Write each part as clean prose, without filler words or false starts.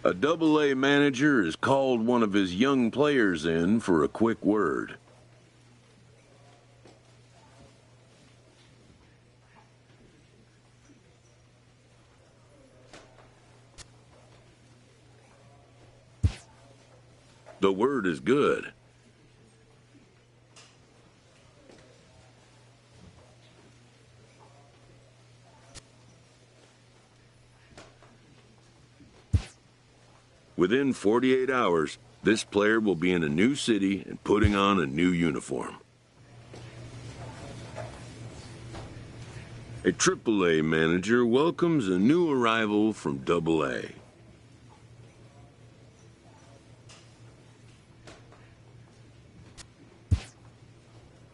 A Double-A manager has called one of his young players in for a quick word. The word is good. Within 48 hours, this player will be in a new city and putting on a new uniform. A Triple-A manager welcomes a new arrival from Double-A.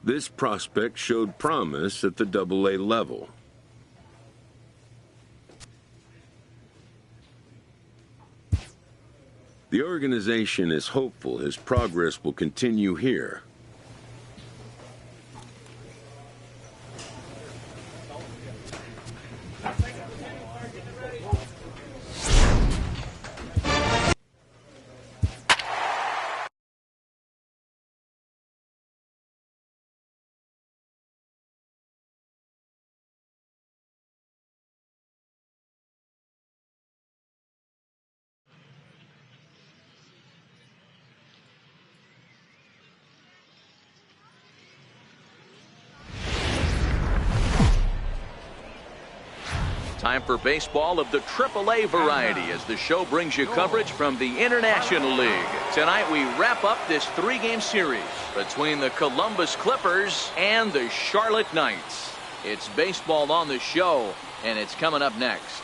This prospect showed promise at the Double-A level. The organization is hopeful his progress will continue here. Time for baseball of the Triple-A variety as the show brings you coverage from the International League. Tonight we wrap up this three-game series between the Columbus Clippers and the Charlotte Knights. It's baseball on the show, and it's coming up next.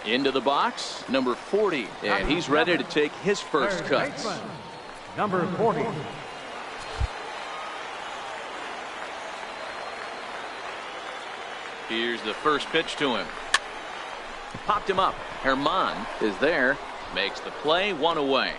Into the box, number 40, and he's ready to take his first cuts. Number 40. Here's the first pitch to him. Popped him up. Herman is there. Makes the play, one away.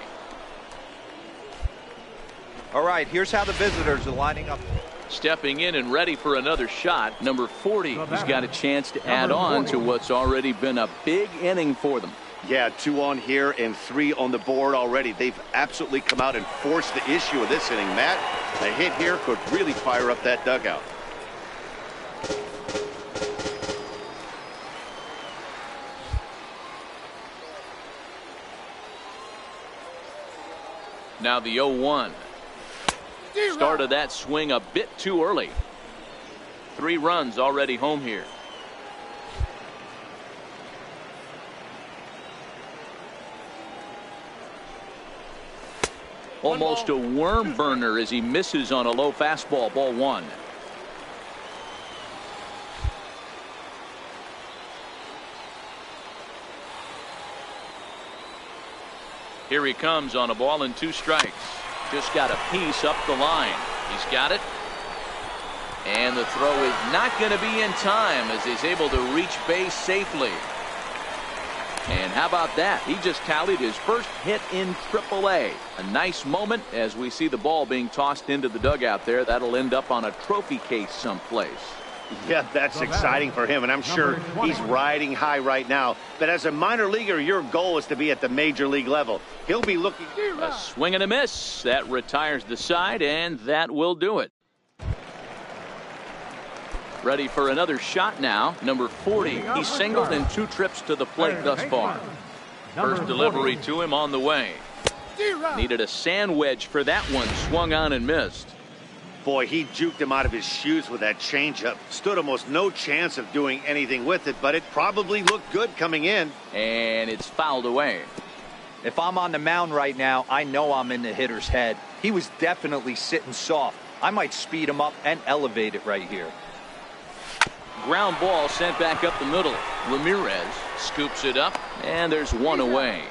All right, here's how the visitors are lining up. Stepping in and ready for another shot, number 40. He's got a chance to add on to what's already been a big inning for them. Yeah, 2 on here and 3 on the board already. They've absolutely come out and forced the issue of this inning. Matt, a hit here could really fire up that dugout. Now the 0-1. Started that swing a bit too early. 3 runs already home here. Almost a worm burner as he misses on a low fastball, ball 1. Here he comes on a ball and 2 strikes. Just got a piece up the line. He's got it. And the throw is not going to be in time as he's able to reach base safely. And how about that? He just tallied his first hit in Triple-A. A nice moment as we see the ball being tossed into the dugout there. That'll end up on a trophy case someplace. Yeah, that's exciting for him, and I'm sure he's riding high right now. But as a minor leaguer, your goal is to be at the major league level. He'll be looking. A swing and a miss. That retires the side, and that will do it. Ready for another shot now. Number 40. He's singled in 2 trips to the plate thus far. First delivery to him on the way. Needed a sand wedge for that one. Swung on and missed. Boy, he juked him out of his shoes with that changeup. Stood almost no chance of doing anything with it, but it probably looked good coming in. And it's fouled away. If I'm on the mound right now, I know I'm in the hitter's head. He was definitely sitting soft. I might speed him up and elevate it right here. Ground ball sent back up the middle. Ramirez scoops it up, and there's 1 away.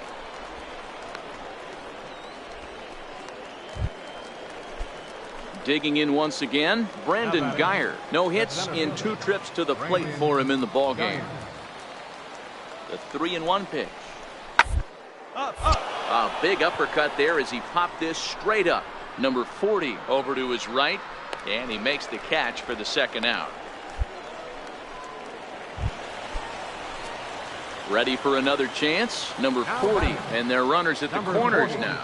Digging in once again, Brandon Geyer. No hits in 2 trips to the plate for him in the ballgame. The 3-1 pitch. A big uppercut there as he popped this straight up. Number 40 over to his right. And he makes the catch for the second out. Ready for another chance. Number 40. And they're runners at the corners now.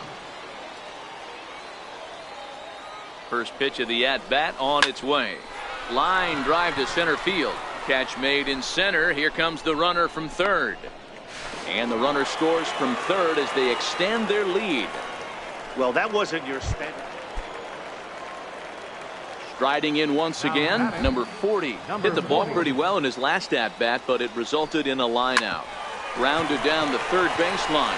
First pitch of the at-bat on its way. Line drive to center field. Catch made in center. Here comes the runner from third. And the runner scores from third as they extend their lead. Well, that wasn't your standard. Striding in once again, number 40. Hit the ball pretty well in his last at-bat, but it resulted in a line out. Grounded down the third baseline.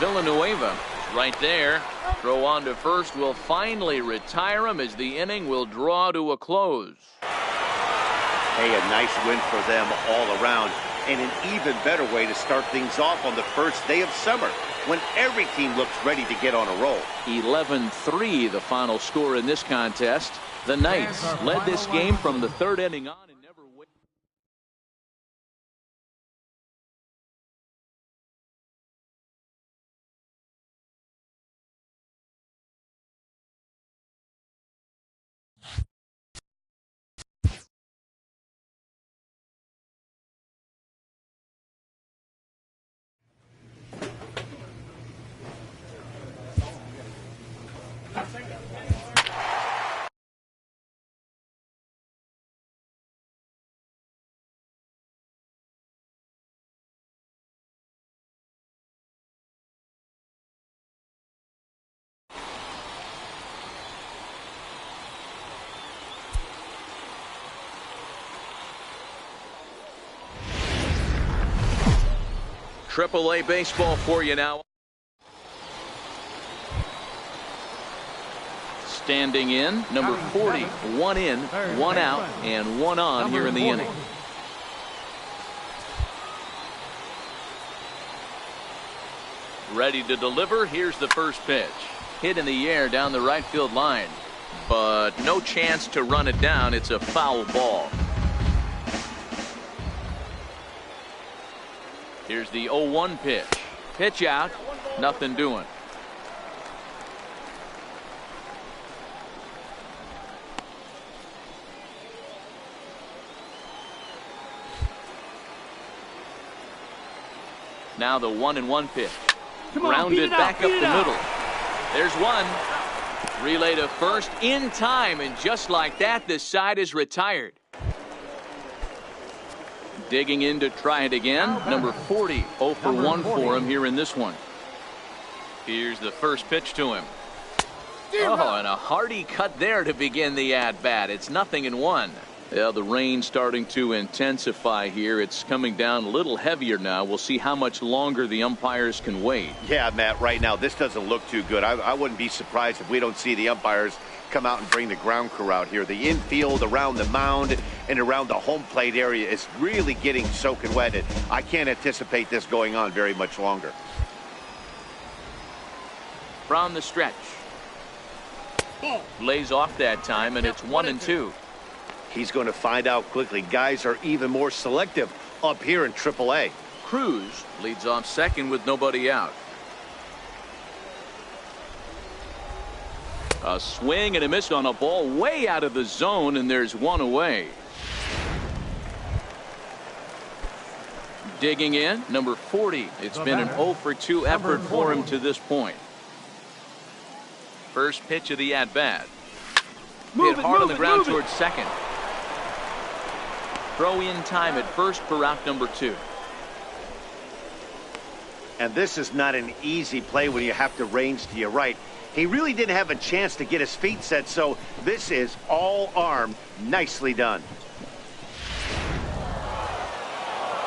Villanueva is right there. Throw on to first will finally retire him as the inning will draw to a close. Hey, a nice win for them all around, and an even better way to start things off on the first day of summer, when every team looks ready to get on a roll. 11-3 the final score in this contest. The Knights led this game from the third inning on and never waited. AAA baseball for you now. Standing in, number 40, 1 in, 1 out, and 1 on here in the inning. Ready to deliver. Here's the first pitch. Hit in the air down the right field line, but no chance to run it down. It's a foul ball. Here's the 0-1 pitch. Pitch out. Nothing doing. Now the 1-1 pitch. Grounded back up the middle. There's one. Relay to first in time, and just like that, this side is retired. Digging in to try it again. Number 40, 0 for 1 for him here in this one. Here's the first pitch to him. Oh, and a hearty cut there to begin the at-bat. It's 0-1. Yeah, the rain starting to intensify here. It's coming down a little heavier now. We'll see how much longer the umpires can wait. Yeah, Matt, right now this doesn't look too good. I wouldn't be surprised if we don't see the umpires come out and bring the ground crew out here. The infield around the mound and around the home plate area is really getting soaking wet. And I can't anticipate this going on very much longer. From the stretch. Lays off that time, and it's 1-2. He's going to find out quickly. Guys are even more selective up here in AAA. Cruz leads off second with nobody out. A swing and a miss on a ball way out of the zone, and there's one away. Digging in, number 40. It's been an 0 for 2 effort for him to this point. First pitch of the at-bat. Hit hard on the ground towards second. Throw in time at first for out number 2. And this is not an easy play when you have to range to your right. He really didn't have a chance to get his feet set, so this is all arm. Nicely done.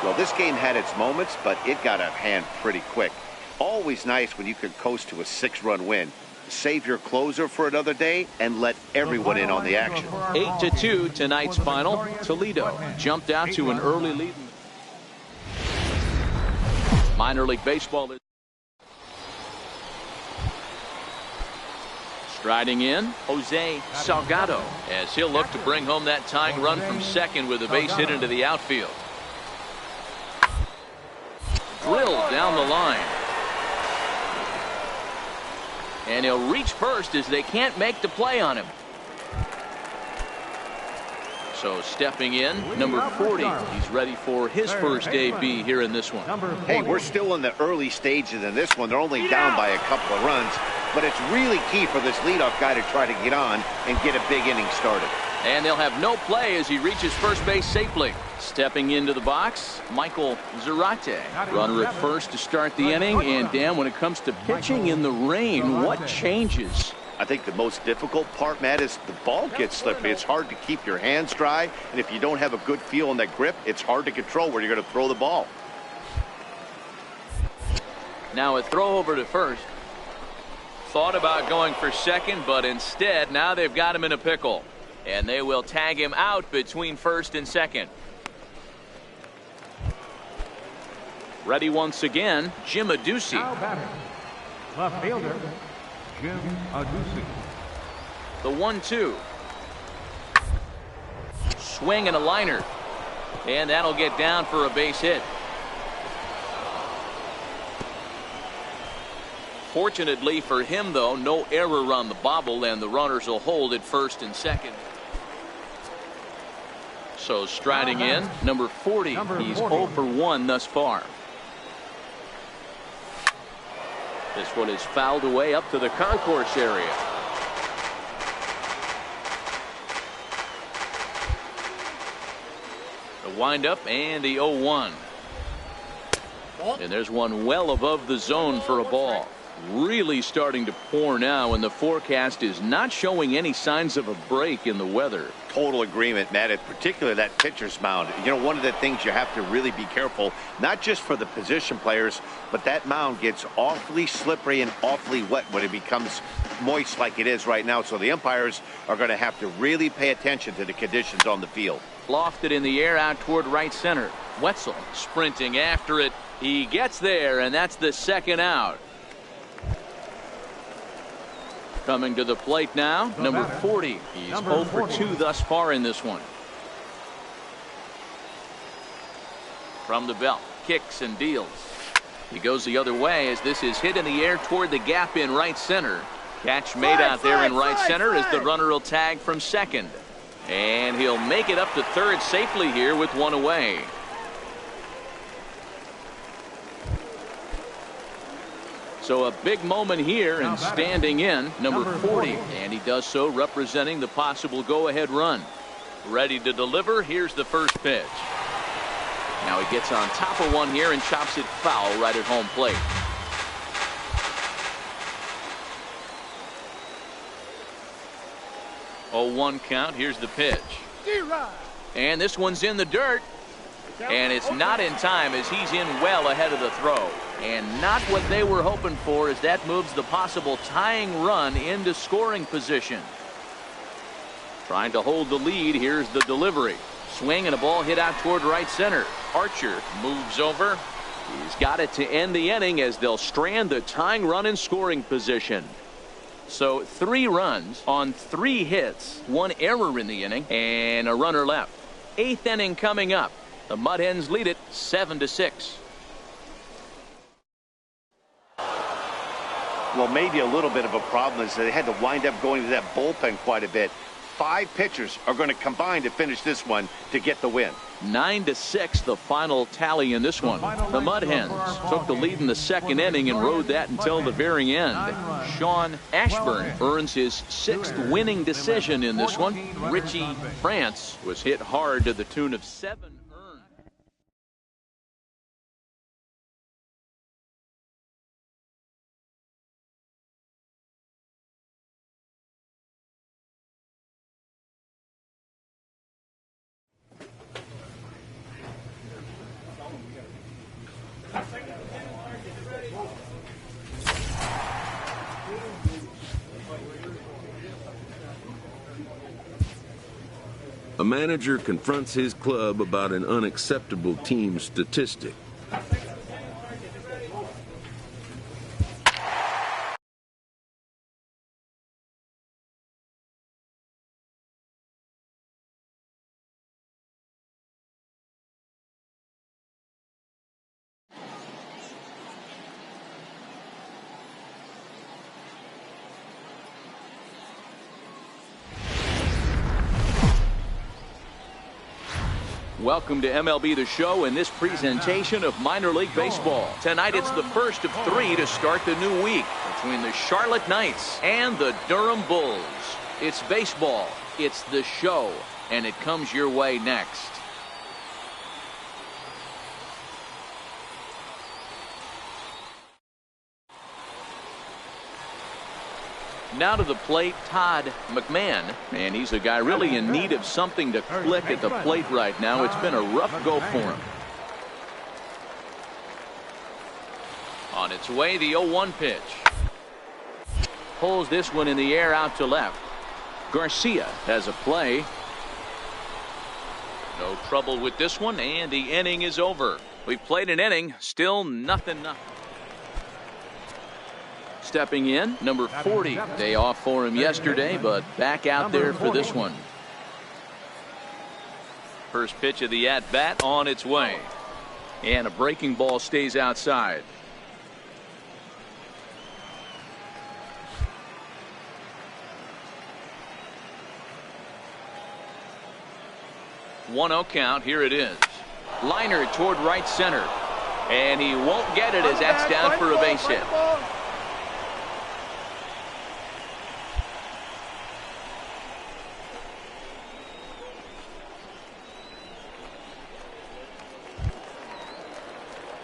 Well, this game had its moments, but it got out of hand pretty quick. Always nice when you can coast to a 6-run win. Save your closer for another day and let everyone in on the action. 8-2 tonight's final. Toledo jumped out to an early lead. Minor League Baseball is striding in, Jose Salgado, as he'll look to bring home that tying run from second with a base hit into the outfield. Drilled down the line. And he'll reach first as they can't make the play on him. So stepping in, number 40. He's ready for his first AB here in this one. Hey, we're still in the early stages in this one. They're only down by a couple of runs, but it's really key for this leadoff guy to try to get on and get a big inning started. And they'll have no play as he reaches first base safely. Stepping into the box, Michael Zarate. Runner at first to start the inning. And Dan, when it comes to pitching in the rain, what changes? I think the most difficult part, Matt, is the ball gets slippery. It's hard to keep your hands dry, and if you don't have a good feel on that grip, it's hard to control where you're going to throw the ball. Now a throw over to first. Thought about going for second, but instead now they've got him in a pickle. And they will tag him out between first and second. Ready once again, Jim Adduci. Left fielder, Jim Adduci. The 1-2. Swing and a liner. And that'll get down for a base hit. Fortunately for him, though, no error on the bobble, and the runners will hold at first and second. So striding in, number 40. He's 0 for 1 thus far. This one is fouled away up to the concourse area. The windup and the 0-1. And there's one well above the zone for a ball. Really starting to pour now, and the forecast is not showing any signs of a break in the weather. Total agreement, Matt, in particular that pitcher's mound. You know, one of the things you have to really be careful, not just for the position players, but that mound gets awfully slippery and awfully wet when it becomes moist like it is right now. So the umpires are going to have to really pay attention to the conditions on the field. Lofted in the air out toward right center. Wetzel sprinting after it. He gets there, and that's the second out. Coming to the plate now, number 40. He's 0 for 2 thus far in this one. From the belt, kicks and deals. He goes the other way as this is hit in the air toward the gap in right center. Catch made out there in right center as the runner will tag from second. And he'll make it up to third safely here with one away. So a big moment here, and standing in, number 40. And he does so representing the possible go-ahead run. Ready to deliver. Here's the first pitch. Now he gets on top of one here and chops it foul right at home plate. Oh, 1 count. Here's the pitch. And this one's in the dirt. And it's not in time as he's in well ahead of the throw. And not what they were hoping for as that moves the possible tying run into scoring position. Trying to hold the lead. Here's the delivery. Swing and a ball hit out toward right center. Archer moves over. He's got it to end the inning as they'll strand the tying run in scoring position. So 3 runs on 3 hits, 1 error in the inning, and a runner left. 8th inning coming up. The Mud Hens lead it 7-6. Well, maybe a little bit of a problem is that they had to wind up going to that bullpen quite a bit. 5 pitchers are going to combine to finish this one to get the win. 9-6 the final tally in this one. The Mud Hens took the lead in the second inning and rode that until the very end. Sean Ashburn earns his 6th winning decision in this one. Richie France was hit hard to the tune of 7 earned. A manager confronts his club about an unacceptable team statistic. Welcome to MLB The Show and this presentation of minor league baseball. Tonight it's the first of 3 to start the new week between the Charlotte Knights and the Durham Bulls. It's baseball, it's the show, and it comes your way next. Now to the plate, Todd McMahon, and he's a guy really in need of something to click at the plate right now. It's been a rough go for him. On its way, the 0-1 pitch. Pulls this one in the air out to left. Garcia has a play. No trouble with this one, and the inning is over. We've played an inning, still nothing. Stepping in, number 40. Day off for him yesterday, but back out there for this one. First pitch of the at-bat on its way. And a breaking ball stays outside. One 0 count. Here it is. Liner toward right center. And he won't get it as that's down for a base hit.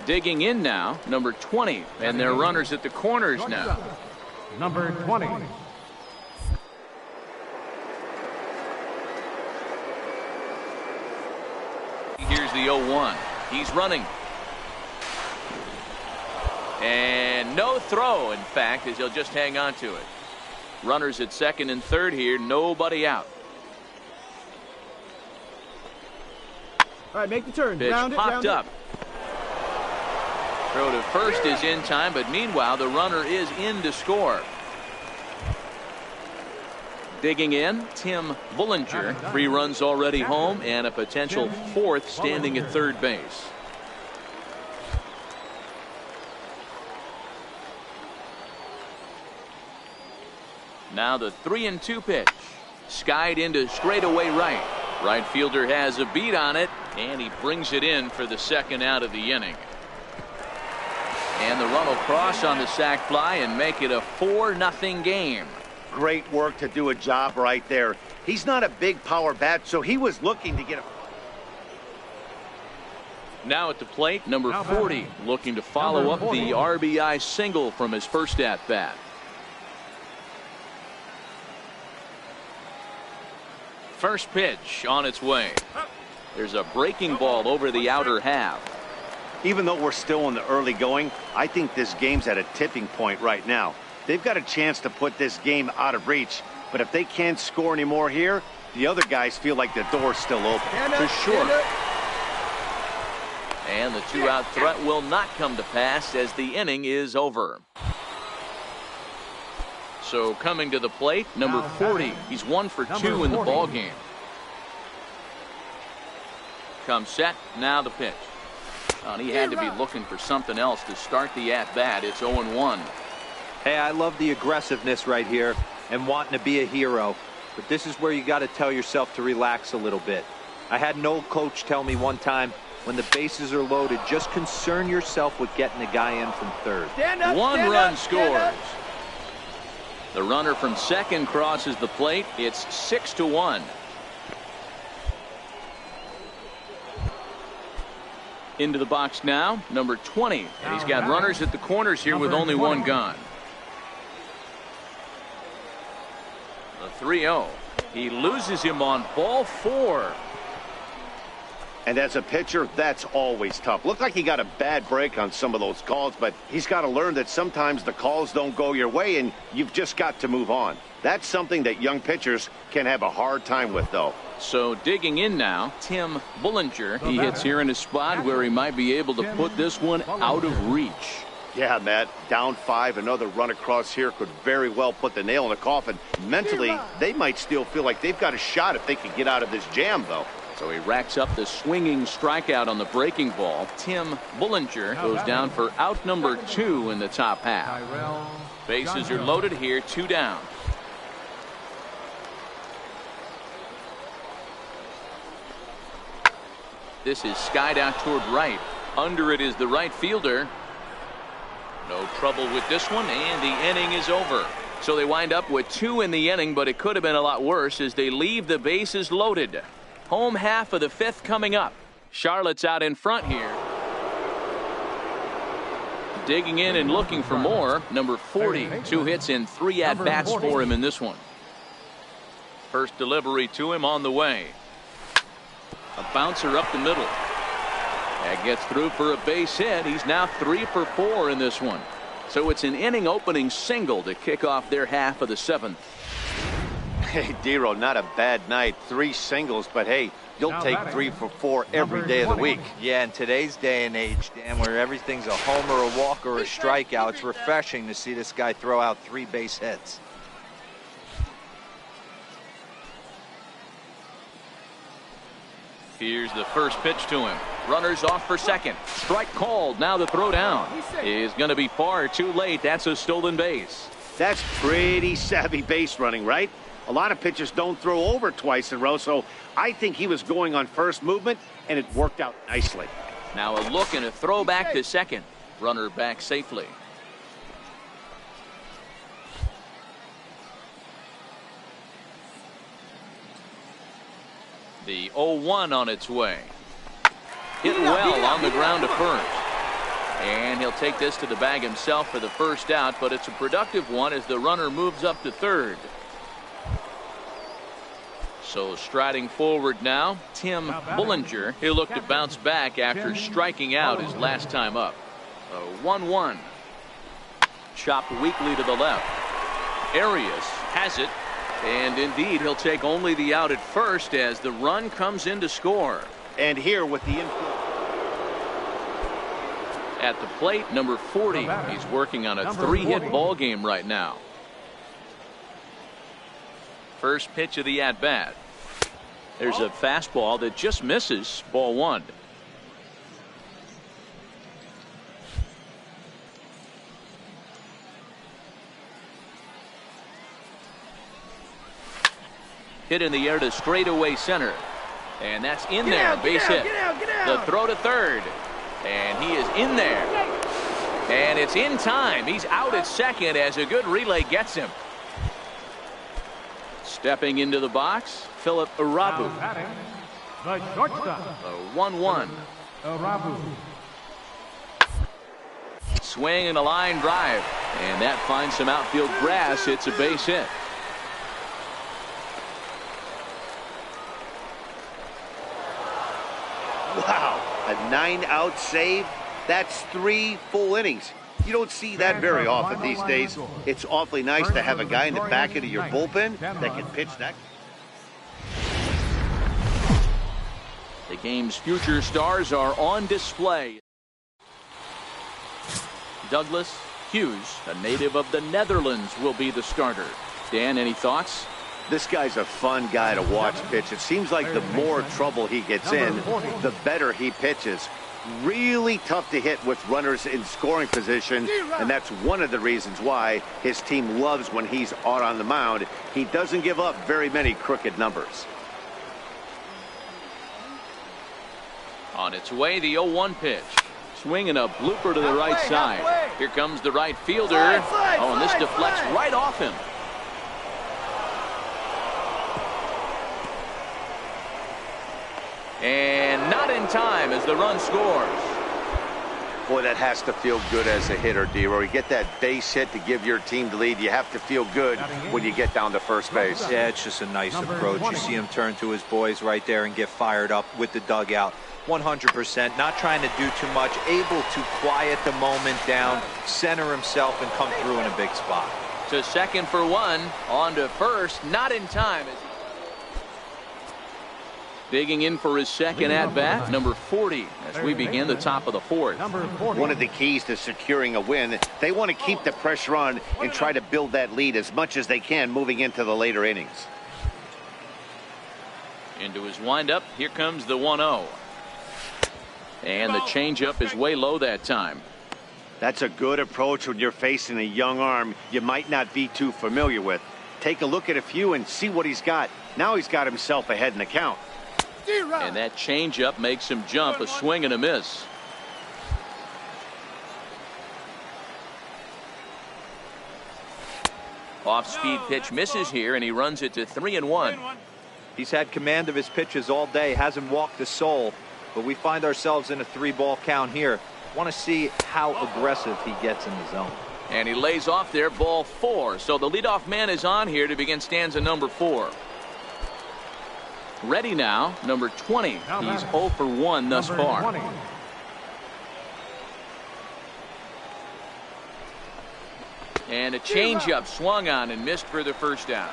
Digging in now, number 20, and they're runners at the corners now. Number 20. Here's the 0-1. He's running. And no throw, in fact, as he'll just hang on to it. Runners at second and third here, nobody out. All right, make the turn. Pitch Round it, popped round up. Throw to first is in time, but meanwhile the runner is in to score. Digging in, Tim Bullinger. 3 runs already home and a potential 4th standing at third base. Now the 3-2 pitch. Skied into straightaway right. Right fielder has a beat on it, and he brings it in for the second out of the inning. And the run will cross on the sac fly and make it a 4-0 game. Great work to do a job right there. He's not a big power bat, so he was looking to get a... Now at the plate, number 40, looking to follow up the RBI single from his first at-bat. First pitch on its way. There's a breaking ball over the outer half. Even though we're still in the early going, I think this game's at a tipping point right now. They've got a chance to put this game out of reach, but if they can't score anymore here, the other guys feel like the door's still open. To short. And the 2-out threat will not come to pass as the inning is over. So coming to the plate, number 40. He's 1 for 2 in the ball game. Comes set. Now the pitch. And he had to be looking for something else to start the at-bat. It's 0-1. Hey, I love the aggressiveness right here and wanting to be a hero. But this is where you got to tell yourself to relax a little bit. I had an old coach tell me one time, when the bases are loaded, just concern yourself with getting the guy in from third. One run scores. The runner from second crosses the plate. It's 6-1. Into the box now, number 20. And he's got runners at the corners here with only 1 gone. The 3-0. He loses him on ball 4. And as a pitcher, that's always tough. Looked like he got a bad break on some of those calls, but he's got to learn that sometimes the calls don't go your way, and you've just got to move on. That's something that young pitchers can have a hard time with, though. So digging in now, Tim Bullinger. He hits here in a spot where he might be able to put this one out of reach. Yeah, Matt, down 5, another run across here could very well put the nail in the coffin. Mentally, they might still feel like they've got a shot if they can get out of this jam, though. So he racks up the swinging strikeout on the breaking ball. Tim Bullinger goes down for out number 2 in the top half. Bases are loaded here, 2 down. This is skied out toward right. Under it is the right fielder. No trouble with this one, and the inning is over. So they wind up with 2 in the inning, but it could have been a lot worse as they leave the bases loaded. Home half of the 5th coming up. Charlotte's out in front here. Digging in and looking for more. Number 40, 2 hits and 3 at-bats for him in this one. First delivery to him on the way. A bouncer up the middle. That gets through for a base hit. He's now 3 for 4 in this one. So it's an inning opening single to kick off their half of the 7th. Hey, Dero, not a bad night. 3 singles, but hey, you'll take 3 for 4 every day of the week. Yeah, in today's day and age, Dan, where everything's a homer, a walk, or a strikeout, it's refreshing to see this guy throw out 3 base hits. Here's the first pitch to him. Runners off for second. Strike called. Now the throw down is going to be far too late. That's a stolen base. That's pretty savvy base running, right? A lot of pitchers don't throw over twice in a row, so I think he was going on first movement, and it worked out nicely. Now a look and a throw back to second. Runner back safely. The 0-1 on its way. Hit well on the ground to first. And he'll take this to the bag himself for the first out, but it's a productive one as the runner moves up to third. So striding forward now, Tim Bullinger. He'll look to bounce back after striking out his last time up. A 1-1. Chopped weakly to the left. Arias has it. And indeed, he'll take only the out at first as the run comes in to score. And here with the infield. At the plate, number 40. He's working on a 3-hit ball game right now. First pitch of the at-bat. There's a fastball that just misses. Ball 1. Hit in the air to straightaway center. And that's in there. Base hit. The throw to third. And he is in there. And it's in time. He's out at second as a good relay gets him. Stepping into the box, Philip Arabu. The shortstop. A 1-1. Arabu. Swing and a line drive. And that finds some outfield grass. It's a base hit. Wow, a 9-out save. That's 3 full innings. You don't see that very often these days. It's awfully nice to have a guy in the back end of your bullpen that can pitch that. The game's future stars are on display. Douglas Hughes, a native of the Netherlands, will be the starter. Dan, any thoughts? This guy's a fun guy to watch pitch. It seems like the more trouble he gets in, the better he pitches. Really tough to hit with runners in scoring position, and that's one of the reasons why his team loves when he's out on the mound. He doesn't give up very many crooked numbers. On its way, the 0-1 pitch. Swinging a blooper to the right side. Here comes the right fielder. And this deflects right off him. And not in time as the run scores. Boy, that has to feel good as a hitter, Dero. You get that base hit to give your team the lead. You have to feel good when you get down to first base. Yeah, it's just a nice approach. You see him turn to his boys right there and get fired up with the dugout. 100%, not trying to do too much, able to quiet the moment down, center himself, and come through in a big spot. To second for 1, on to first, not in time. Digging in for his second at-bat, number 40, as we begin the top of the 4th. One of the keys to securing a win, they want to keep the pressure on and try to build that lead as much as they can moving into the later innings. Into his windup, here comes the 1-0. And the changeup is way low that time. That's a good approach when you're facing a young arm you might not be too familiar with. Take a look at a few and see what he's got. Now he's got himself ahead in the count. And that changeup makes him jump. A swing and a miss. Off-speed pitch misses here, and he runs it to 3-1. He's had command of his pitches all day, hasn't walked a soul, but we find ourselves in a 3-ball count here. Want to see how aggressive he gets in the zone. And he lays off there, ball 4. So the leadoff man is on here to begin stanza number 4. Ready now, number 20. He's 0 for 1 thus far. 20. And a changeup swung on and missed for the first down.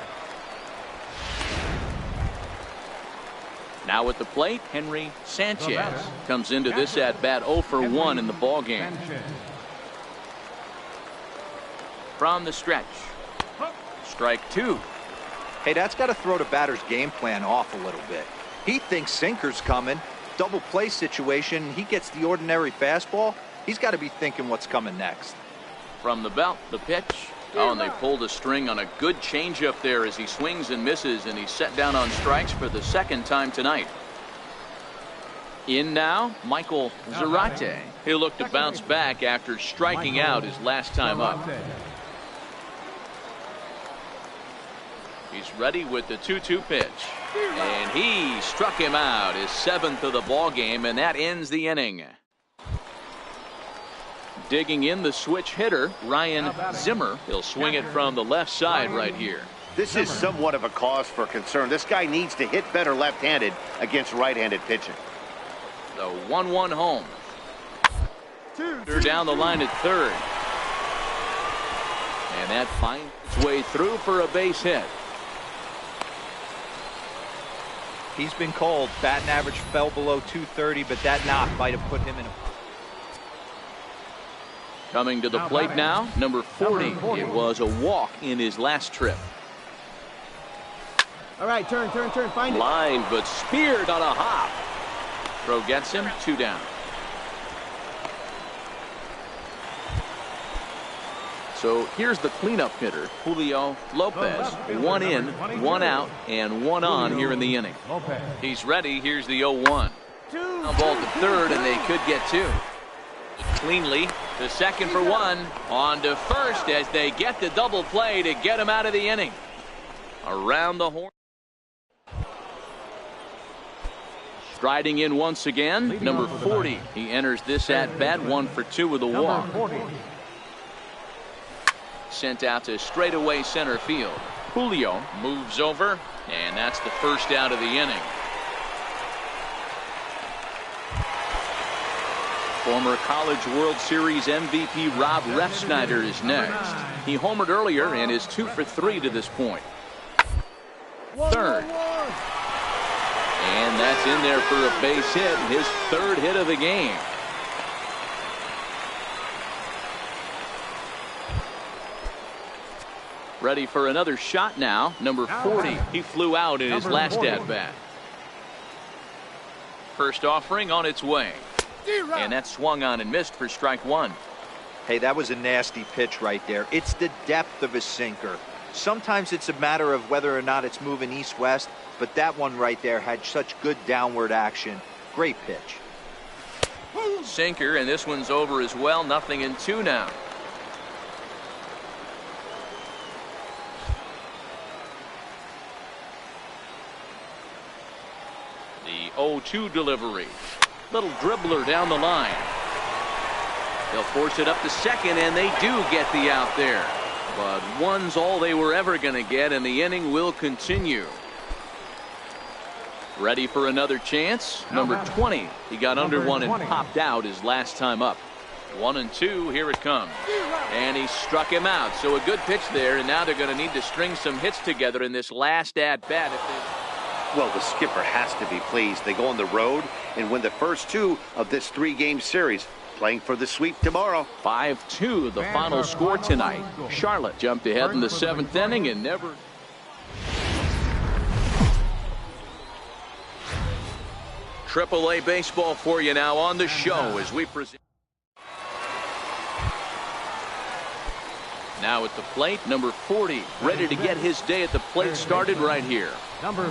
Now at the plate, Henry Sanchez comes into this at bat 0 for 1 in the ball game. From the stretch, strike 2. Hey, that's got to throw the batter's game plan off a little bit. He thinks sinker's coming. Double play situation. He gets the ordinary fastball. He's got to be thinking what's coming next. From the belt, the pitch. Oh, and they pulled a string on a good changeup there as he swings and misses, and he's set down on strikes for the second time tonight. In now, Michael Zarate. He'll look to bounce back after striking out his last time up. He's ready with the 2-2 pitch. And he struck him out, his 7th of the ball game, and that ends the inning. Digging in the switch hitter, Ryan Zimmer. He'll swing it from the left side right here. This is somewhat of a cause for concern. This guy needs to hit better left-handed against right-handed pitching. The 1-1 home. They're down the line at third. And that finds its way through for a base hit. He's been cold. Batting average fell below 230, but that knock might have put him in a... Coming to the plate now, number 40. It was a walk in his last trip. All right, turn, find it. Line, but speared on a hop. Throw gets him, 2 down. So here's the cleanup hitter, Julio Lopez. 1 in, 1 out, and 1 on here in the inning. He's ready. Here's the 0-1. Now ball to third, and they could get 2. Cleanly to second for 1. On to first as they get the double play to get him out of the inning. Around the horn. Striding in once again, number 40. He enters this at bat 1 for 2 with a walk. Sent out to straightaway center field. Julio moves over, and that's the first out of the inning. Former College World Series MVP Rob Refsnyder is next. He homered earlier and is 2 for 3 to this point. Third. And that's in there for a base hit, his 3rd hit of the game. Ready for another shot now, number 40. He flew out in his last at-bat. First offering on its way. And that swung on and missed for strike 1. Hey, that was a nasty pitch right there. It's the depth of his sinker. Sometimes it's a matter of whether or not it's moving east-west, but that one right there had such good downward action. Great pitch. Sinker, and this one's over as well. 0-2 now. The 0-2 delivery. Little dribbler down the line. They'll force it up to second, and they do get the out there. But 1's all they were ever going to get, and the inning will continue. Ready for another chance? Number 20. He got under 1 and popped out his last time up. 1-2. Here it comes. And he struck him out. So a good pitch there, and now they're going to need to string some hits together in this last at-bat. Well, the skipper has to be pleased. They go on the road and win the first 2 of this 3-game series, playing for the sweep tomorrow. 5-2 the final score tonight. Charlotte jumped ahead in the 7th inning and never... Triple-A baseball for you now on the show as we present. Now at the plate, number 40, ready to get his day at the plate started right here.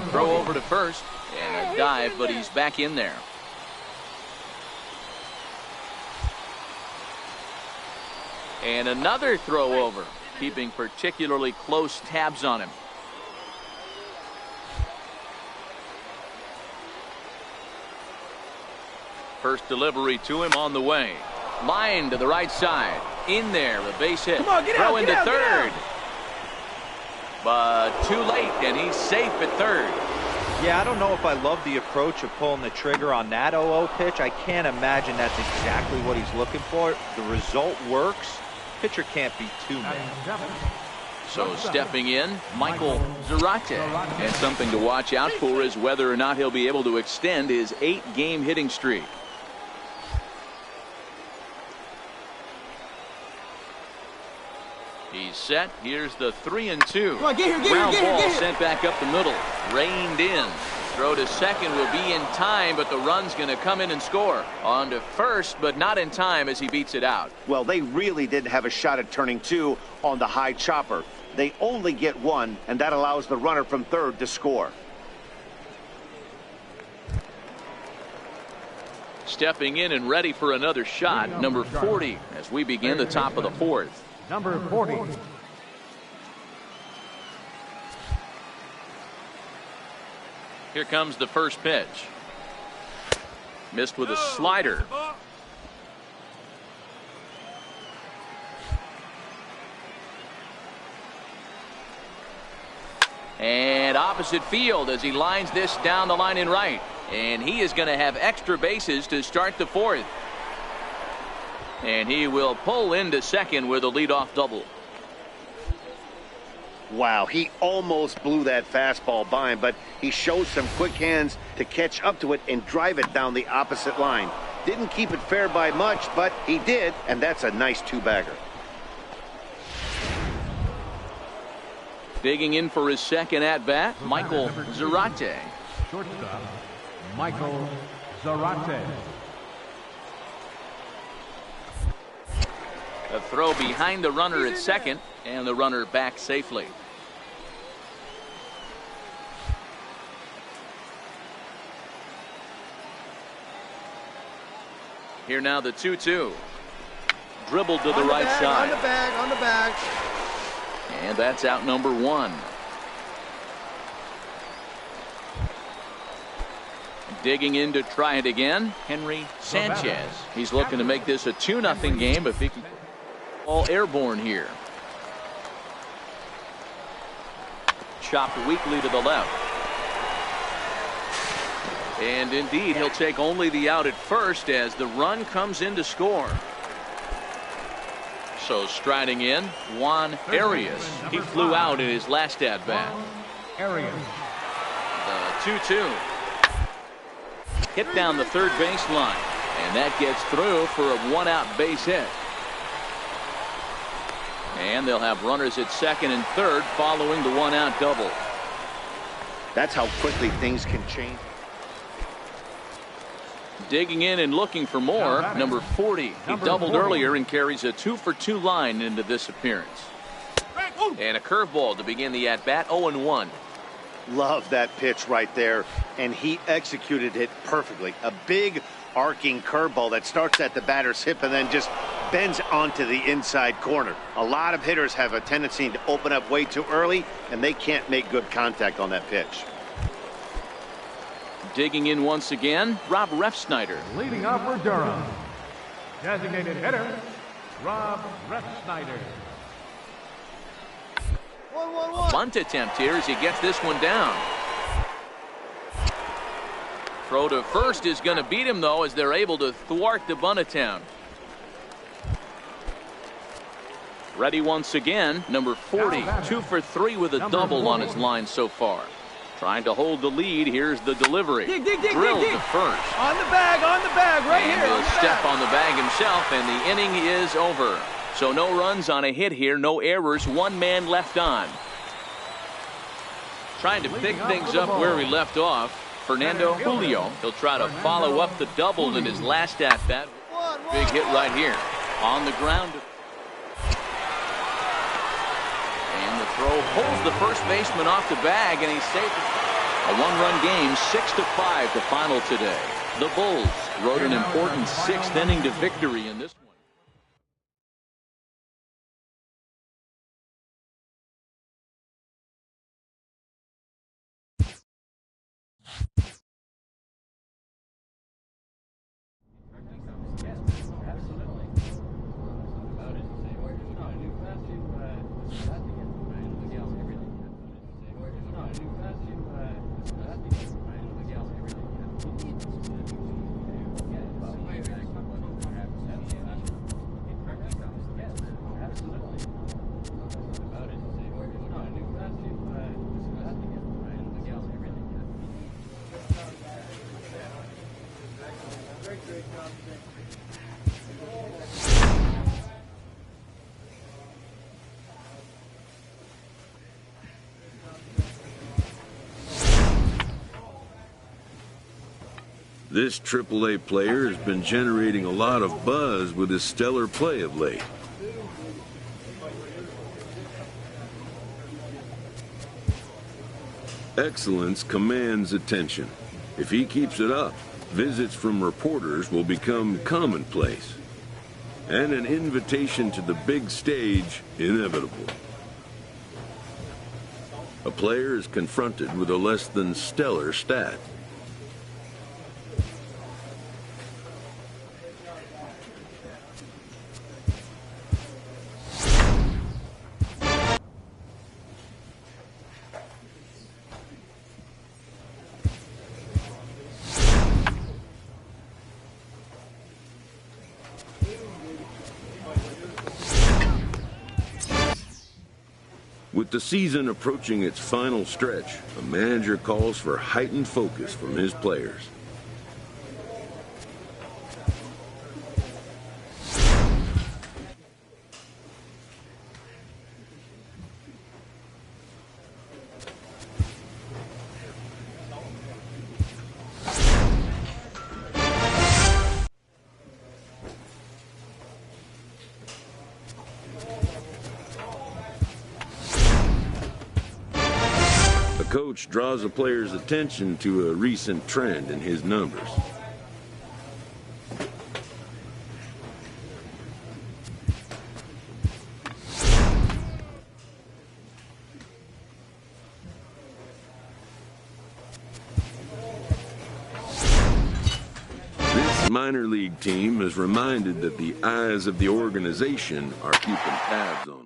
Throw over to first, And a dive, but he's back in there. And another throw over, keeping particularly close tabs on him. First delivery to him on the way. Line to the right side. In there, a base hit. Come on, get Throw out, into get out, get third. out. But too late, and he's safe at third. Yeah, I don't know if I love the approach of pulling the trigger on that 0-0 pitch. I can't imagine that's exactly what he's looking for. The result works. Pitcher can't be too mad. So stepping in, Michael Zarate. And something to watch out for is whether or not he'll be able to extend his 8-game hitting streak. He's set. Here's the 3-2. Come on, get here, get Ground here, get here, ball get here. sent back up the middle. Reined in. Throw to second will be in time, but the run's going to come in and score. On to first, but not in time as he beats it out. Well, they really didn't have a shot at turning two on the high chopper. They only get one, and that allows the runner from third to score. Stepping in and ready for another shot, number 40, as we begin the top of the fourth. Number 40. Here comes the first pitch. Missed with a slider. And opposite field as he lines this down the line in right. And he is going to have extra bases to start the fourth. And he will pull into second with a leadoff double. Wow, he almost blew that fastball by him, but he showed some quick hands to catch up to it and drive it down the opposite line. Didn't keep it fair by much, but he did, and that's a nice two-bagger. Digging in for his second at-bat, Michael Zarate. Shortstop, Michael Zarate. A throw behind the runner at second, and the runner back safely. Here now the 2-2. Dribbled to the right side. On the bag, on the bag. And that's out number one. Digging in to try it again, Henry Sanchez. He's looking to make this a 2-0 game if he can all airborne here. Chopped weakly to the left. And indeed, he'll take only the out at first as the run comes in to score. So striding in, Juan Arias. He flew out in his last at-bat. Arias. The 2-2. Hit down the third baseline. And that gets through for a one-out base hit. And they'll have runners at second and third following the one-out double. That's how quickly things can change. Digging in and looking for more, number 40. He doubled earlier and carries a 2-for-2 line into this appearance. And a curveball to begin the at-bat, 0-1. Love that pitch right there, and he executed it perfectly. A big arcing curveball that starts at the batter's hip and then just bends onto the inside corner. A lot of hitters have a tendency to open up way too early, and they can't make good contact on that pitch. Digging in once again, Rob Refsnyder. Leading off for Durham. Designated hitter, Rob Refsnyder. Bunt attempt here as he gets this one down. Throw to first is going to beat him, though, as they're able to thwart the bunt attempt. Ready once again, number 40, 2 for 3 with a double on his line so far. Trying to hold the lead. Here's the delivery. Dig, Drilled to first. On the bag, right And here. he'll step on the bag himself, and the inning is over. So no runs on a hit here, no errors, one man left on. Trying to pick things up where we left off, Fernando Julio. He'll try to follow up the double in his last at-bat. Big hit right here. On the ground. And the throw pulls the first baseman off the bag, and he's safe. A one-run game, 6-5 the final today. The Bulls rode an important sixth inning to victory in this one. This AAA player has been generating a lot of buzz with his stellar play of late. Excellence commands attention. If he keeps it up, visits from reporters will become commonplace, and an invitation to the big stage inevitable. A player is confronted with a less than stellar stat. With the season approaching its final stretch, a manager calls for heightened focus from his players. The coach draws a player's attention to a recent trend in his numbers. This minor league team is reminded that the eyes of the organization are keeping tabs on them.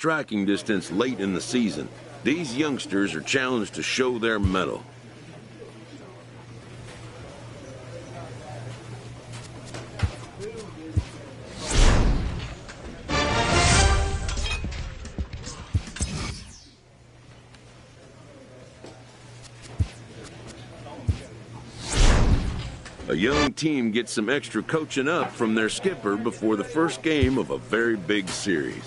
striking distance late in the season. These youngsters are challenged to show their mettle. A young team gets some extra coaching up from their skipper before the first game of a very big series.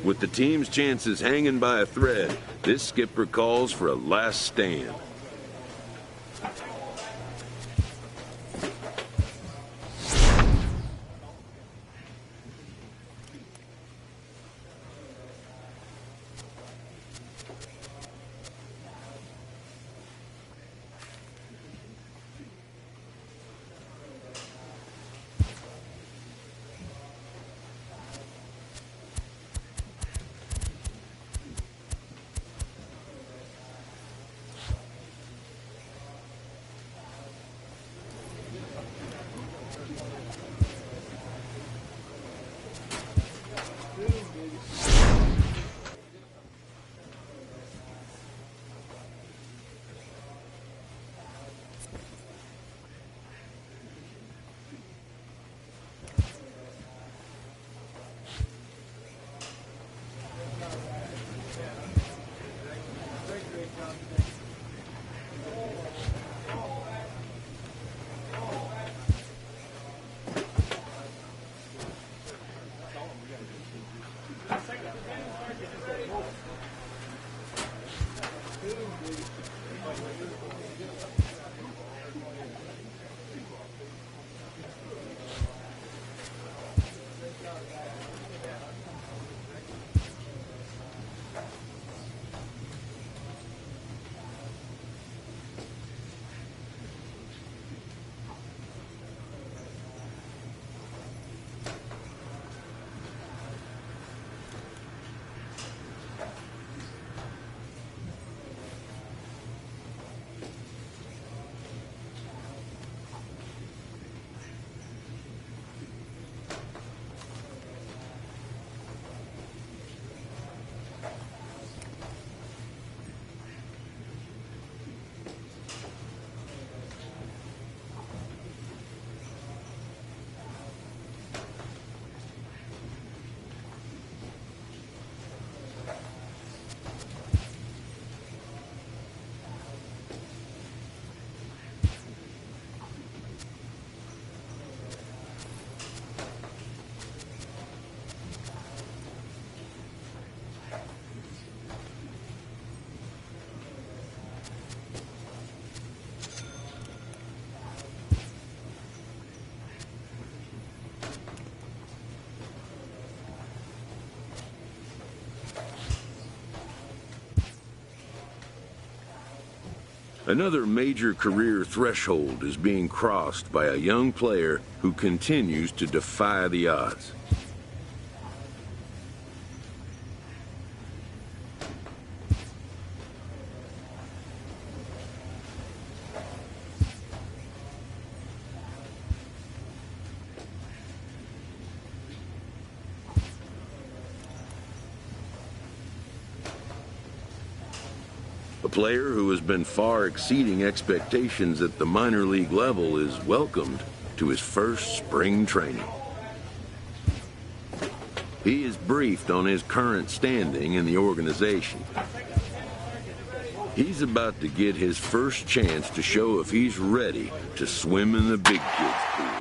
With the team's chances hanging by a thread, this skipper calls for a last stand. Another major career threshold is being crossed by a young player who continues to defy the odds. A player who has been far exceeding expectations at the minor league level is welcomed to his first spring training. He is briefed on his current standing in the organization. He's about to get his first chance to show if he's ready to swim in the big kids pool.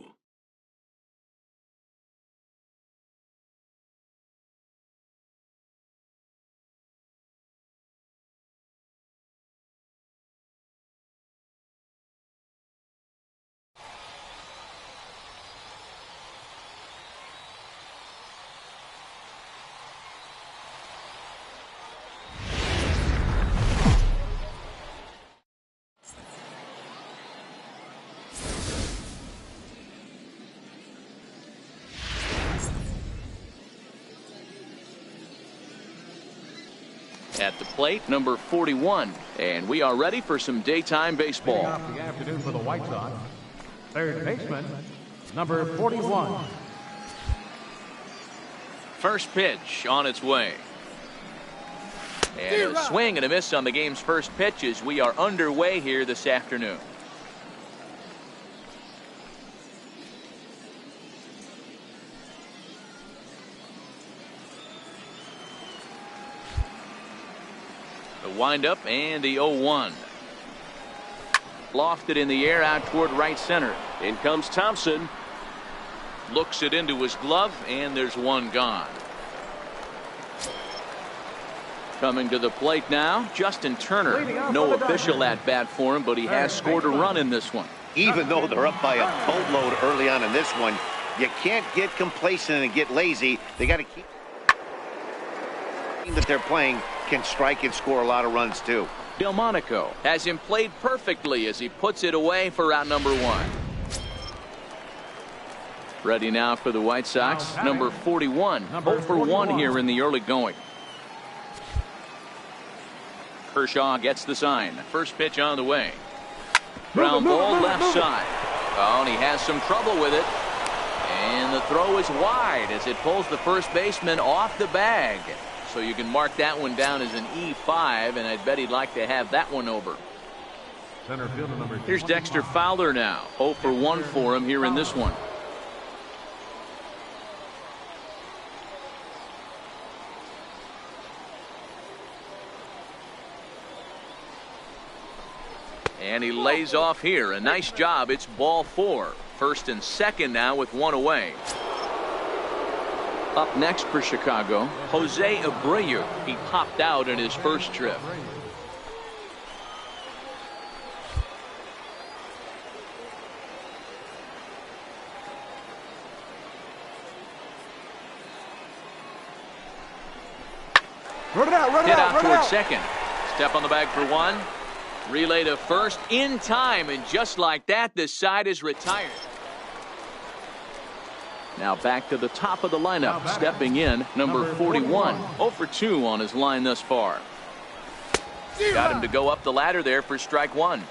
At the plate, number 41, and we are ready for some daytime baseball. Leading off the afternoon for the White Sox, third baseman, number 41. First pitch on its way. And a swing and a miss on the game's first pitch as we are underway here this afternoon. The windup and the 0-1. Lofted in the air out toward right center. In comes Thompson. Looks it into his glove, and there's one gone. Coming to the plate now, Justin Turner. No official at bat for him, but he has scored a run in this one. Even though they're up by a boatload early on in this one, you can't get complacent and get lazy. They got to keep that they're playing can strike and score a lot of runs too. Delmonico has him played perfectly as he puts it away for out number 1. Ready now for the White Sox, number 41. 0 for 1 here in the early going. Kershaw gets the sign. First pitch on the way. Ground ball left side. Oh, and he has some trouble with it. And the throw is wide as it pulls the first baseman off the bag. So you can mark that one down as an E5, and I'd bet he'd like to have that one over. Center fielder number Here's Dexter Fowler now. 0 for 1 for him here in this one. And he lays off here. A nice job. It's ball 4. First and second now with 1 away. Up next for Chicago, Jose Abreu. He popped out in his first trip. Run it out, run it Hit out, out run it toward out. second. Step on the bag for 1. Relay to first in time, and just like that, this side is retired. Now back to the top of the lineup. Stepping in, number 41. 0 for 2 on his line thus far. Got him to go up the ladder there for strike 1.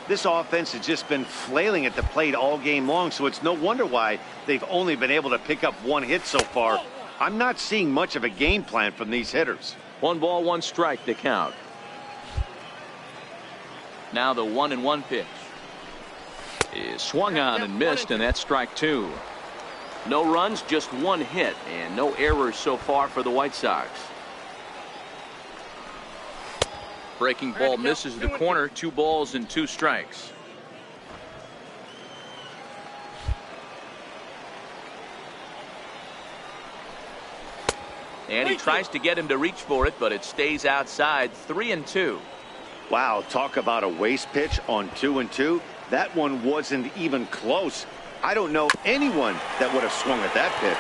This offense has just been flailing at the plate all game long, so it's no wonder why they've only been able to pick up 1 hit so far. I'm not seeing much of a game plan from these hitters. 1 ball, 1 strike to count. Now the 1-1 pitch is swung on and missed, and that's strike 2. No runs, just 1 hit, and no errors so far for the White Sox. Breaking ball misses the corner. 2 balls and 2 strikes. And he tries to get him to reach for it, but it stays outside. 3-2. Wow, talk about a waste pitch on 2-2. That one wasn't even close. I don't know anyone that would have swung at that pitch.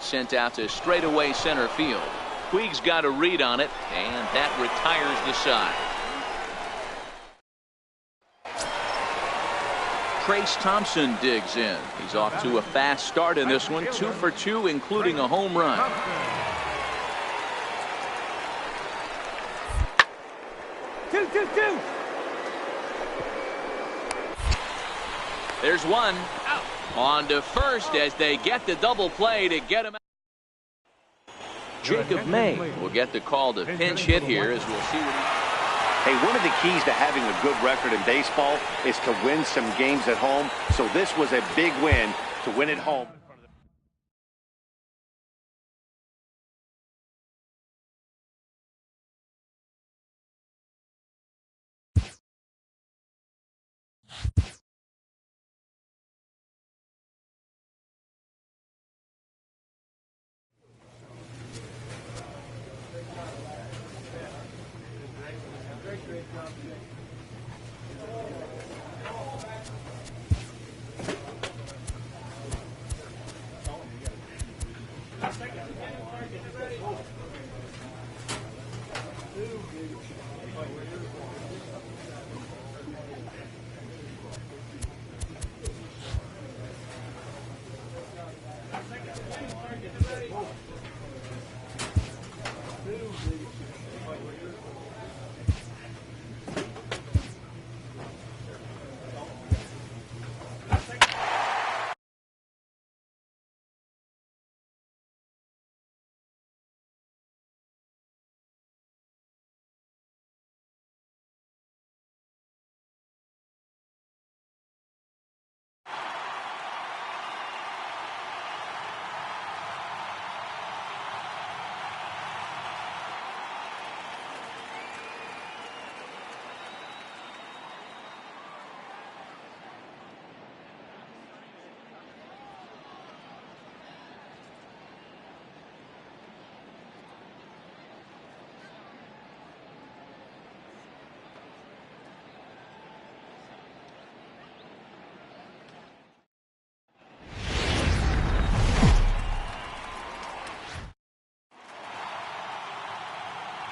Sent out to straightaway center field. Puig's got a read on it, and that retires the side. Trace Thompson digs in. He's off to a fast start in this one. 2 for 2, including a home run. Two. There's one. On to first as they get the double play to get him out. Jacob May will get the call to pinch hit here as we'll see what he... Hey, one of the keys to having a good record in baseball is to win some games at home. So this was a big win to win at home.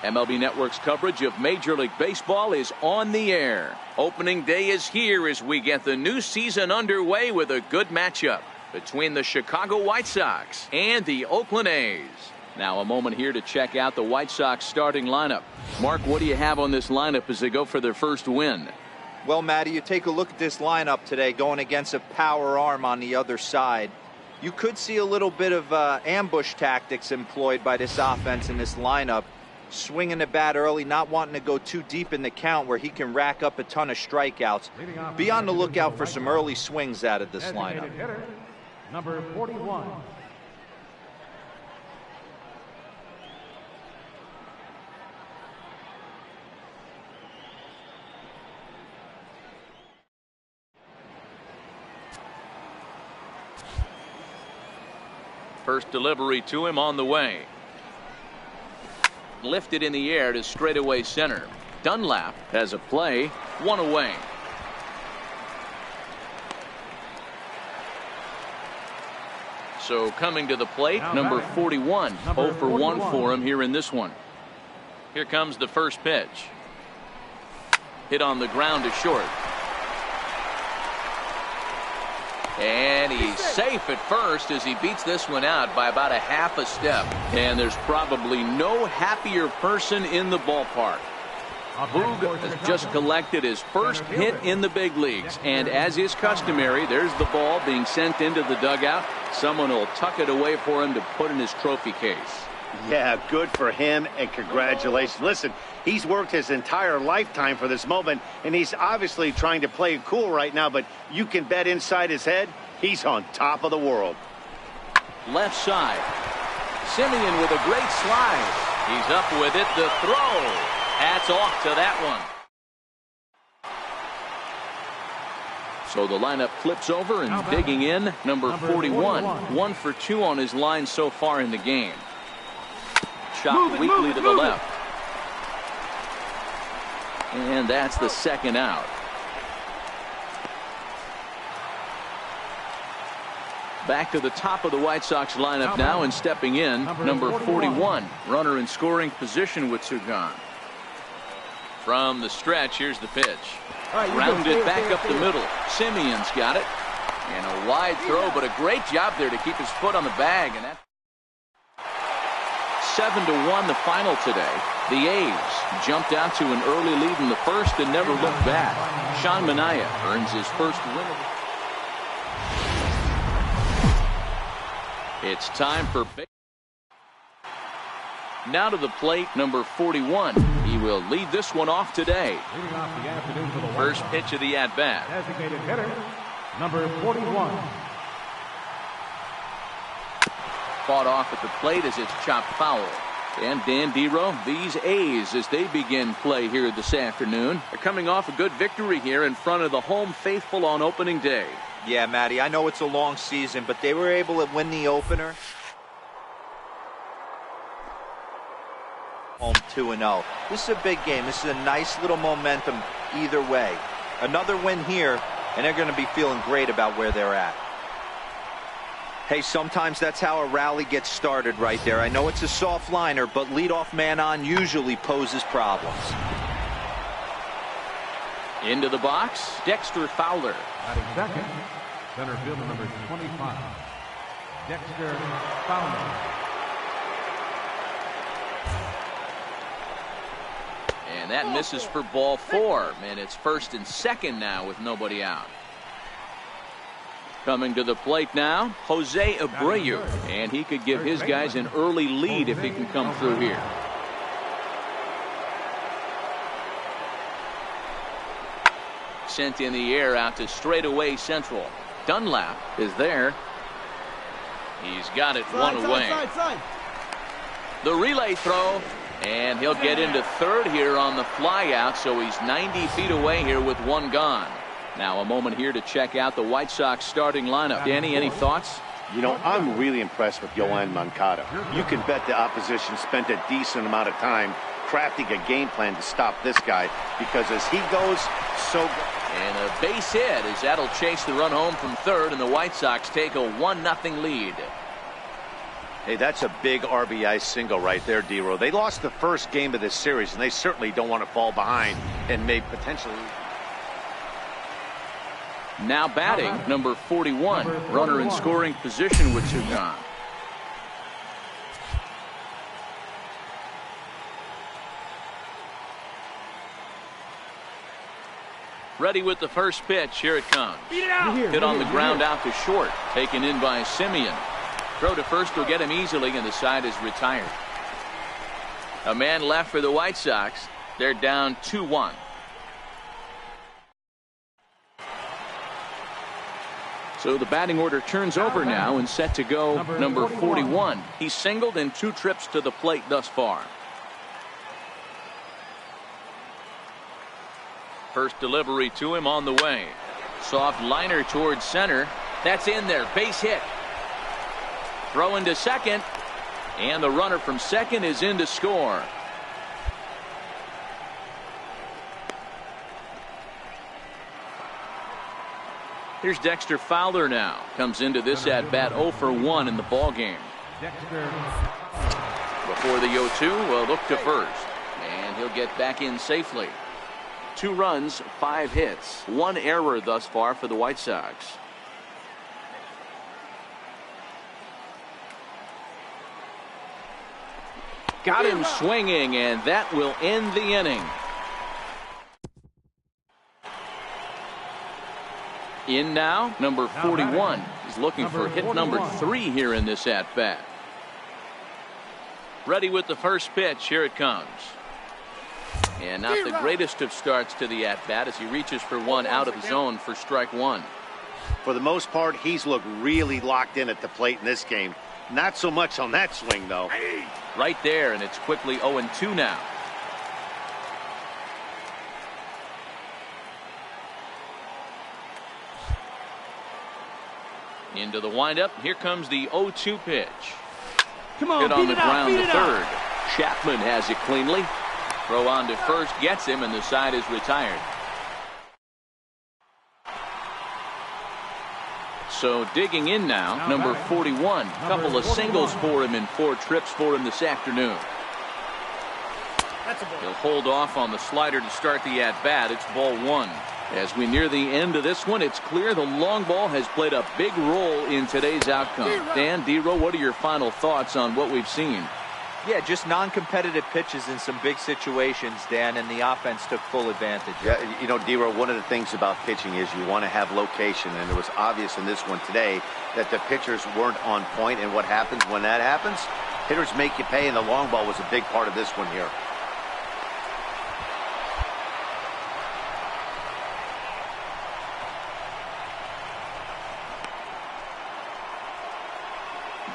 MLB Network's coverage of Major League Baseball is on the air. Opening day is here as we get the new season underway with a good matchup between the Chicago White Sox and the Oakland A's. Now a moment here to check out the White Sox starting lineup. Mark, what do you have on this lineup as they go for their first win? Well, Matty, you take a look at this lineup today going against a power arm on the other side. You could see a little bit of ambush tactics employed by this offense in this lineup. Swinging the bat early, not wanting to go too deep in the count where he can rack up a ton of strikeouts. Be on the lookout for some early swings out of this lineup. Hitter, number 41. First delivery to him on the way. Lifted in the air to straightaway center. Dunlap has a play, one away. So coming to the plate, number 41. 0 for 1 for him here in this one. Here comes the first pitch. Hit on the ground to short. And he's safe at first as he beats this one out by about a half a step. And there's probably no happier person in the ballpark. Boog has just collected his first hit in the big leagues. And as is customary, there's the ball being sent into the dugout. Someone will tuck it away for him to put in his trophy case. Yeah, good for him, and congratulations. Listen, he's worked his entire lifetime for this moment, and he's obviously trying to play it cool right now, but you can bet inside his head, he's on top of the world. Left side. Simeon with a great slide. He's up with it. The throw. Hats off to that one. So the lineup flips over and digging in, number 41. 1 for 2 on his line so far in the game. Shot weakly to the left. And that's the second out. Back to the top of the White Sox lineup now, and stepping in, number 41. Runner in scoring position with two gone. From the stretch, here's the pitch. Rounded back up the middle. Simeon's got it. And a wide throw, but a great job there to keep his foot on the bag. And that 7-1 the final today. The A's jumped out to an early lead in the first and never looked back. Sean Manaea earns his first win. It's time for now to the plate, number 41. He will lead this one off today. Leading off the afternoon for the First pitch of the at-bat. Designated hitter, number 41. Fought off at the plate as it's chopped foul. And Dan Dero, these A's, as they begin play here this afternoon, are coming off a good victory here in front of the home faithful on opening day. Yeah, Matty, I know it's a long season, but they were able to win the opener. Home 2-0. This is a big game. This is a nice little momentum either way. Another win here, and they're going to be feeling great about where they're at. Hey, sometimes that's how a rally gets started right there. I know it's a soft liner, but leadoff man on usually poses problems. Into the box, Dexter Fowler. Batting second, center fielder number 25, Dexter Fowler. And that misses for ball 4. And it's first and second now with nobody out. Coming to the plate now, Jose Abreu. And he could give his guys an early lead if he can come through here. Sent in the air out to straightaway central. Dunlap is there. He's got it one away. The relay throw. And he'll get into third here on the fly out, so he's 90 feet away here with one gone. Now a moment here to check out the White Sox starting lineup. Danny, any thoughts? You know, I'm really impressed with Yoan Moncada. You can bet the opposition spent a decent amount of time crafting a game plan to stop this guy, because as he goes, so. And a base hit as that'll chase the run home from third, and the White Sox take a 1-0 lead. Hey, that's a big RBI single right there, D-Row. They lost the first game of this series, and they certainly don't want to fall behind and may potentially... Now batting, number 41. Runner in scoring position with two gone. Ready with the first pitch. Here it comes. Hit on the ground out to short. Taken in by Simeon. Throw to first will get him easily, and the side is retired. A man left for the White Sox. They're down 2-1. So the batting order turns over now and set to go number 41. He's singled in 2 trips to the plate thus far. First delivery to him on the way. Soft liner towards center. That's in there. Base hit. Throw into second. And the runner from second is in to score. Here's Dexter Fowler now. Comes into this at bat 0 for 1 in the ball game. Before the 0-2, we'll look to first. And he'll get back in safely. 2 runs, 5 hits, 1 error thus far for the White Sox. Got him swinging, and that will end the inning. In now, number 41. He's looking for hit number 3 here in this at-bat. Ready with the first pitch. Here it comes. And not the greatest of starts to the at-bat as he reaches for one out of the zone for strike 1. For the most part, he's looked really locked in at the plate in this game. Not so much on that swing, though. Right there, and it's quickly 0-2 now. Into the windup. Here comes the 0-2 pitch. Come on, hit on the ground to third. Out. Chapman has it cleanly. Throw on to first gets him, and the side is retired. So digging in now, number 41. Couple of singles for him and 4 trips for him this afternoon. He'll hold off on the slider to start the at-bat. It's ball 1. As we near the end of this one, it's clear the long ball has played a big role in today's outcome. Dan, D-Row, what are your final thoughts on what we've seen? Yeah, just non-competitive pitches in some big situations, Dan, and the offense took full advantage. Yeah, you know, D-Row, one of the things about pitching is you want to have location, and it was obvious in this one today that the pitchers weren't on point, and what happens when that happens? Hitters make you pay, and the long ball was a big part of this one here.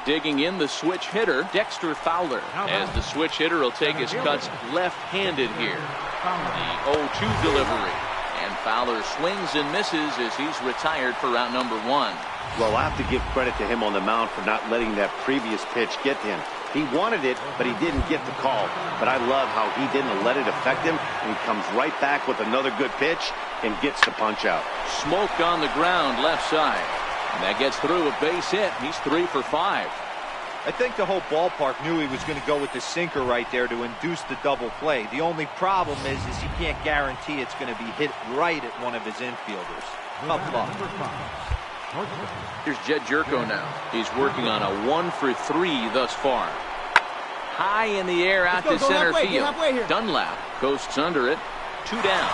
Digging in the switch hitter, Dexter Fowler, as the switch hitter will take his cuts left-handed here. The 0-2 delivery, and Fowler swings and misses as he's retired for round number 1. Well, I have to give credit to him on the mound for not letting that previous pitch get to him. He wanted it, but he didn't get the call. But I love how he didn't let it affect him, and he comes right back with another good pitch and gets the punch out. Smoke on the ground left side. And that gets through a base hit. He's 3 for 5. I think the whole ballpark knew he was going to go with the sinker right there to induce the double play. The only problem is you can't guarantee it's going to be hit right at one of his infielders. Tough luck. Here's Jed Jerko now. He's working on a 1 for 3 thus far. High in the air out to center field. Dunlap coasts under it. 2 down.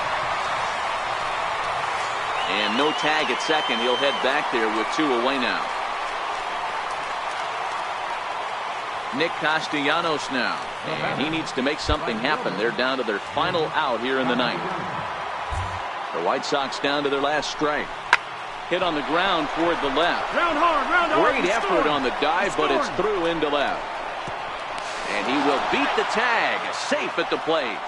And no tag at second. He'll head back there with 2 away now. Nick Castellanos now. And he needs to make something happen. They're down to their final out here in the ninth. The White Sox down to their last strike. Hit on the ground toward the left. Round hard. Great effort on the dive, but it's through into left. And he will beat the tag. Safe at the plate.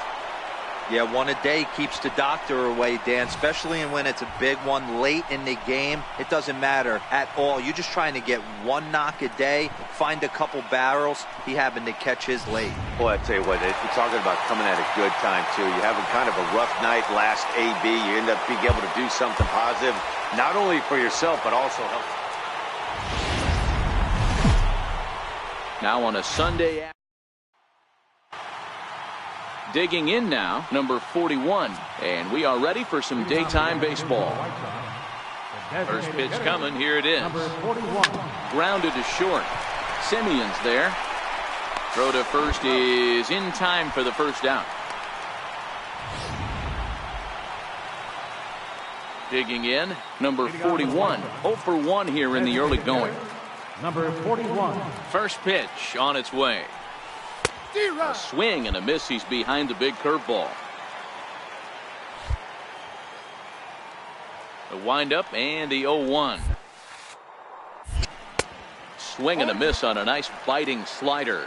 Yeah, one a day keeps the doctor away, Dan, especially when it's a big one late in the game. It doesn't matter at all. You're just trying to get 1 knock a day, find a couple barrels. He happened to catch his late. Boy, I tell you what, you're talking about coming at a good time, too. You're having kind of a rough night last AB. You end up being able to do something positive, not only for yourself, but also help. Now on a Sunday. Digging in now, number 41. And we are ready for some daytime baseball. First pitch coming. Here it is. Grounded to short. Simeon's there. Throw to first is in time for the first out. Digging in, number 41. 0 for 1 here in the early going. Number 41. First pitch on its way. A swing and a miss. He's behind the big curveball. The windup and the 0-1. Swing and a miss on a nice biting slider.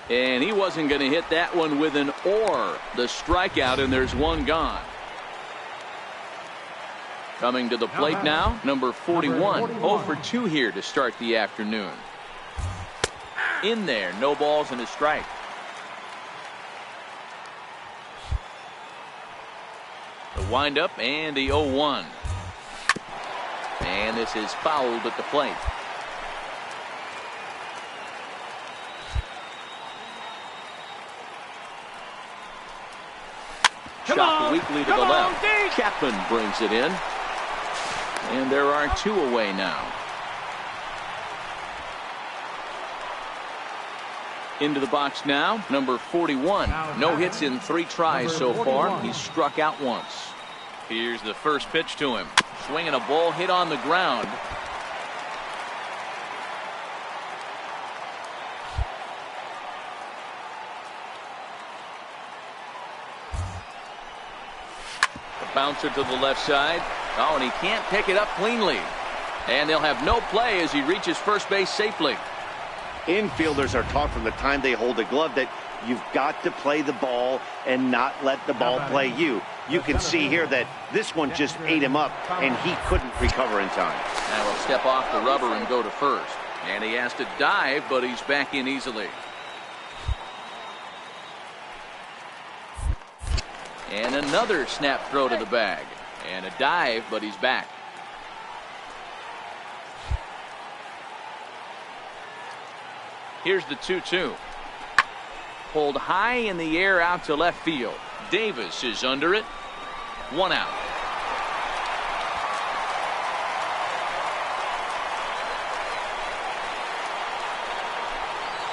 And he wasn't going to hit that one with an or. The strikeout, and there's one gone. Coming to the plate now, number 41. 0 for 2 here to start the afternoon. In there, no balls and a strike. The windup and the 0-1. And this is fouled at the plate. Shot weakly to the left. Chapman brings it in. And there are 2 away now. Into the box now, number 41. No hits in 3 tries so far. He's struck out once. Here's the first pitch to him. Swinging a ball hit on the ground. The bouncer to the left side. Oh, and he can't pick it up cleanly. And they'll have no play as he reaches first base safely. Infielders are taught from the time they hold a glove that you've got to play the ball and not let the ball play you. You can see here that this one just ate him up, and he couldn't recover in time. Now he'll step off the rubber and go to first. And he has to dive, but he's back in easily. And another snap throw to the bag. And a dive, but he's back. Here's the 2-2. Pulled high in the air out to left field. Davis is under it. 1 out.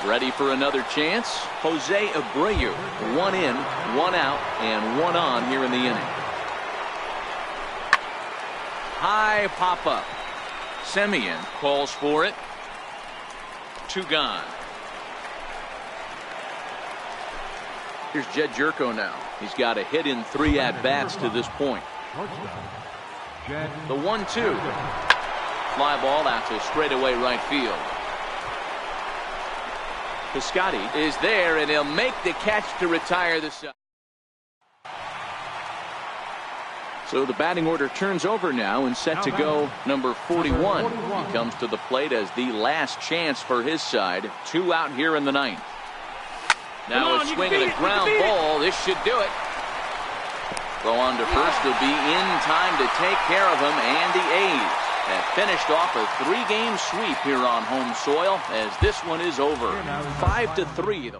Ready for another chance. Jose Abreu. 1 in, 1 out, and 1 on here in the inning. High pop-up. Simeon calls for it. 2 gone. Here's Jed Jerko now. He's got a hit in 3 at-bats to this point. The 1-2. Fly ball out to straightaway right field. Piscotty is there, and he'll make the catch to retire the side. So the batting order turns over now and set to go number 41. He comes to the plate as the last chance for his side. 2 out here in the 9th. Now a swing and a ground ball. This should do it. Throw on to first will be in time to take care of him, and the A's have finished off a 3-game sweep here on home soil as this one is over. 5-3.